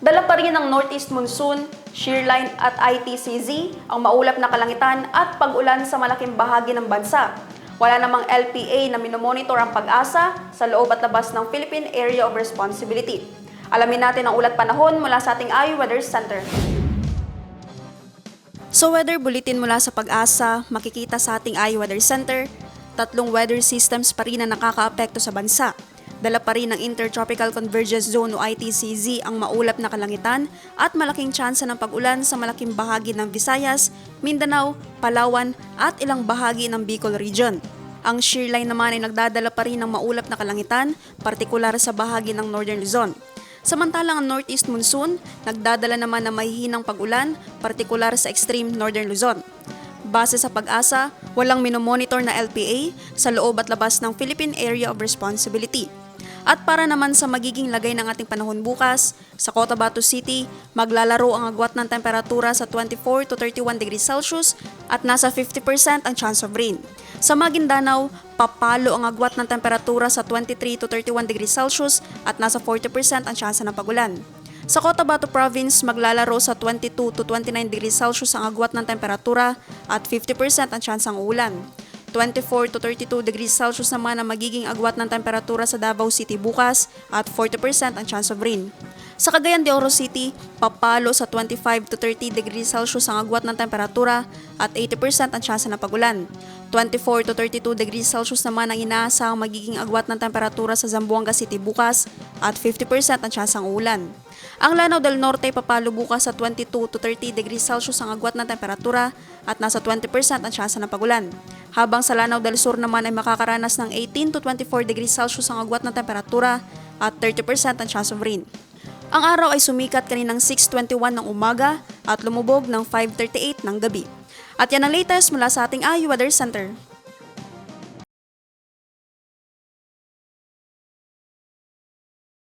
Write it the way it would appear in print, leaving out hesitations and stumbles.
Dala pa rin ng Northeast Monsoon, Shearline at ITCZ ang maulap na kalangitan at pag-ulan sa malaking bahagi ng bansa. Wala namang LPA na minomonitor ang pag-asa sa loob at labas ng Philippine Area of Responsibility. Alamin natin ang ulat panahon mula sa ating iWeather Center. Sa weather bulletin mula sa pag-asa, makikita sa ating iWeather Center, tatlong weather systems pa rin na nakakaapekto sa bansa. Dala pa rin ng Intertropical Convergence Zone o ITCZ ang maulap na kalangitan at malaking tsansa ng pag-ulan sa malaking bahagi ng Visayas, Mindanao, Palawan at ilang bahagi ng Bicol Region. Ang shearline naman ay nagdadala pa rin ng maulap na kalangitan, partikular sa bahagi ng Northern Luzon. Samantalang ang Northeast Monsoon, nagdadala naman ng mahihinang pag-ulan, partikular sa extreme Northern Luzon. Base sa pag-asa, walang minomonitor na LPA sa loob at labas ng Philippine Area of Responsibility. At para naman sa magiging lagay ng ating panahon bukas, sa Cotabato City, maglalaro ang agwat ng temperatura sa 24 to 31 degrees Celsius at nasa 50% ang chance of rain. Sa Maguindanao, papalo ang agwat ng temperatura sa 23 to 31 degrees Celsius at nasa 40% ang chance ng pag-ulan. Sa Cotabato Province, maglalaro sa 22 to 29 degrees Celsius ang agwat ng temperatura at 50% ang chance ng ulan. 24 to 32 degrees Celsius naman ang magiging agwat ng temperatura sa Davao City bukas at 40% ang chance of rain. Sa Cagayan de Oro City, papalo sa 25 to 30 degrees Celsius ang agwat ng temperatura at 80% ang chance ng pag-ulan. 24 to 32 degrees Celsius naman ang inaasahang magiging agwat ng temperatura sa Zamboanga City bukas at 50% ang chance ng ulan. Ang Lanao del Norte papalo bukas sa 22 to 30 degrees Celsius ang agwat ng temperatura at nasa 20% ang chance ng pag-ulan. Habang sa Lanao del Sur naman ay makakaranas ng 18 to 24 degrees Celsius ang agwat ng temperatura at 30% ang chance of rain. Ang araw ay sumikat kaninang 6:21 ng umaga at lumubog ng 5:38 ng gabi. At yan ang latest mula sa ating iWeather Center.